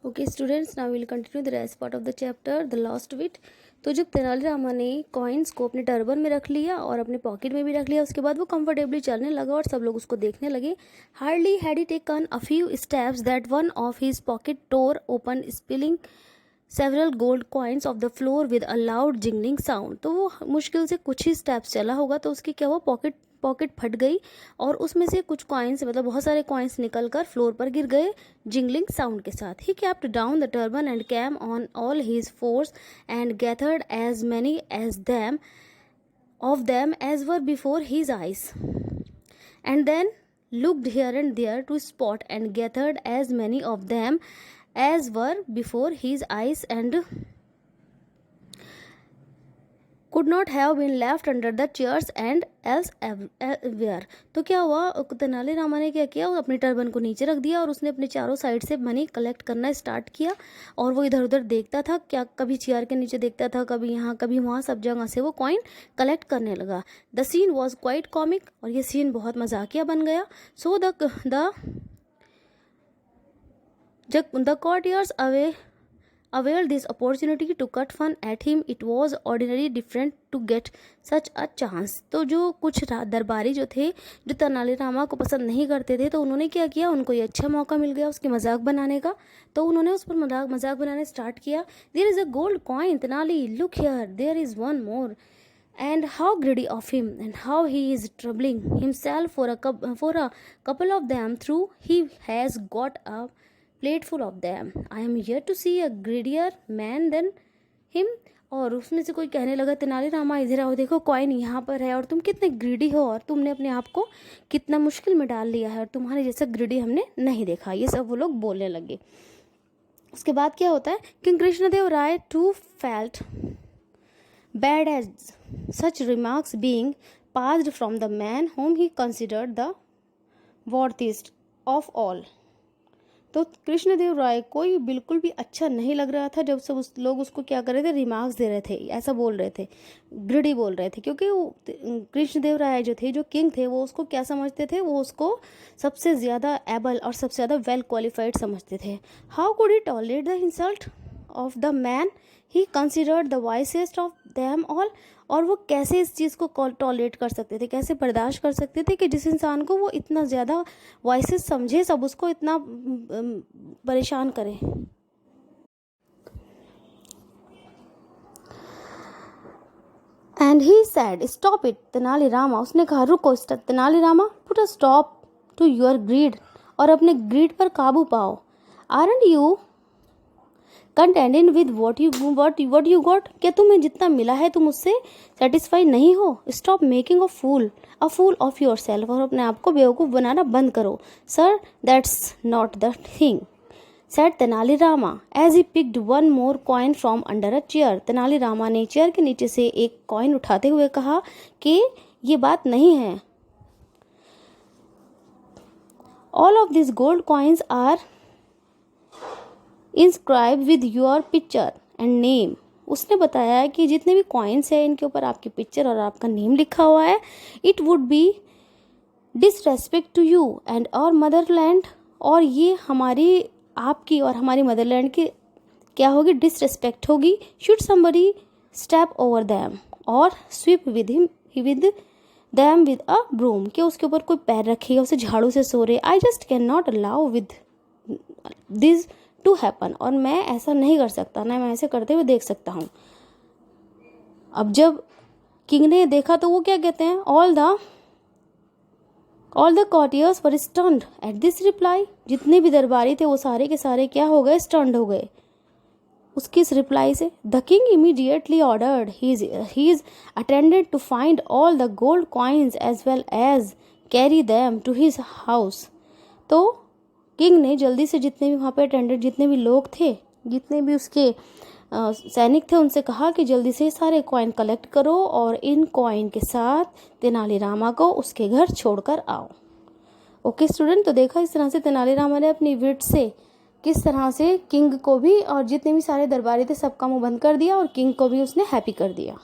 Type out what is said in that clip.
Okay students, now will continue the rest part of the chapter the last wit. तो जब तेनालीरामा ने coins को अपने टर्बन में रख लिया और अपने पॉकेट में भी रख लिया, उसके बाद वो कंफर्टेबली चलने लगा और सब लोग उसको देखने लगे। Hardly had he taken a few steps that one of his pocket tore open spilling several gold coins off the floor with a loud jingling sound. तो वो मुश्किल से कुछ ही स्टेप्स चला होगा तो उसकी क्या हुआ, पॉकेट फट गई और उसमें से कुछ कॉइन्स, मतलब बहुत सारे कॉइन्स निकल कर फ्लोर पर गिर गए जिंगलिंग साउंड के साथ। He kept down the turban and came on all his fours and gathered as many as them of them as were before his eyes, and then looked here and there to spot and gathered as many of them as were before his eyes, and could not have been left under the chairs and else everywhere। तो क्या हुआ, तेनालीरामा ने क्या किया, अपनी turban को नीचे रख दिया और उसने अपने चारों साइड से मनी कलेक्ट करना स्टार्ट किया और वो इधर उधर देखता था, क्या कभी चेयर के नीचे देखता था, कभी यहाँ कभी वहाँ, सब जगह से वो कॉइन कलेक्ट करने लगा। The scene was quite comic, और ये सीन बहुत मजाकिया बन गया। So the courtiers availed this opportunity to cut fun at him. It was ordinarily different to get such a chance। तो जो कुछ दरबारी जो थे, जो तेनालीरामा को पसंद नहीं करते थे, तो उन्होंने क्या किया, उनको ये अच्छा मौका मिल गया उसकी मजाक बनाने का, तो उन्होंने उस पर मजाक बनाने स्टार्ट किया। There is a gold coin Tenali, look here, there is one more, and how greedy of him, and how he is troubling himself for a couple of them through he has got a plateful of them। I am here to see a greedier man than him। और उसमें से कोई कहने लगा, तेनालीरामा इधर आओ, देखो coin यहाँ पर है और तुम कितने ग्रीडी हो और तुमने अपने आप को कितना मुश्किल में डाल लिया है और तुम्हारे जैसा ग्रीडी हमने नहीं देखा। ये सब वो लोग बोलने लगे। उसके बाद क्या होता है, king Krishnadeva Raya too felt bad as such remarks being passed from the man whom he considered the worthiest of all। तो कृष्णदेव राय को ये बिल्कुल भी अच्छा नहीं लग रहा था जब सब लोग उसको क्या कर रहे थे, रिमार्क्स दे रहे थे, ऐसा बोल रहे थे, ग्रीडी बोल रहे थे, क्योंकि वो कृष्णदेव राय जो थे, जो किंग थे, वो उसको क्या समझते थे, वो उसको सबसे ज़्यादा एबल और सबसे ज़्यादा वेल क्वालिफाइड समझते थे। How could he tolerate the insult of the man he considered the wisest of them all. और वो कैसे इस चीज़ को टॉलरेट कर सकते थे, कैसे बर्दाश्त कर सकते थे कि जिस इंसान को वो इतना ज़्यादा वॉइसेस समझे, सब उसको इतना परेशान करे। And he said stop it Tenalirama, उसने कहा रुको Tenalirama, put a stop to your greed, और अपने ग्रीड पर काबू पाओ। Aren't you contented with what you got, क्या तुम्हें जितना मिला है तुम उससे सेटिस्फाई नहीं हो। Stop making a fool of yourself, और अपने आप को बेवकूफ़ बनाना बंद करो। Sir that's not the thing said Tenalirama as he picked one more coin from under a chair. Tenalirama ने चेयर के नीचे से एक कॉइन उठाते हुए कहा कि ये बात नहीं है। All of this gold coins are inscribe with your picture and name. उसने बताया कि जितने भी कॉइन्स हैं, इनके ऊपर आपकी पिक्चर और आपका नेम लिखा हुआ है। It would be disrespect to you and our motherland, और ये हमारी, आपकी और हमारी मदरलैंड की क्या होगी, डिसरेस्पेक्ट होगी। Should somebody step over them और sweep with them with a broom, कि उसके ऊपर कोई पैर रखे, उसे झाड़ू से सो रहे। I just can not allow with this to happen, और मैं ऐसा नहीं कर सकता, ना मैं ऐसे करते हुए देख सकता हूँ। अब जब किंग ने देखा तो वो क्या कहते हैं, all the courtiers were stunned at this reply। जितने भी दरबारी थे वो सारे के सारे क्या हो गए, स्टन्ड हो गए उसकी इस रिप्लाई से। The king immediately ordered his attendant to find all the gold coins as well as carry them to his house। तो किंग ने जल्दी से जितने भी वहाँ पे अटेंडेंट, जितने भी लोग थे, जितने भी उसके सैनिक थे, उनसे कहा कि जल्दी से सारे कॉइन कलेक्ट करो और इन कॉइन के साथ तेनालीरामा को उसके घर छोड़कर आओ। ओके स्टूडेंट, तो देखा इस तरह से तेनालीरामा ने अपनी विट से किस तरह से किंग को भी और जितने भी सारे दरबारी थे सबका मुंह बंद कर दिया और किंग को भी उसने हैप्पी कर दिया।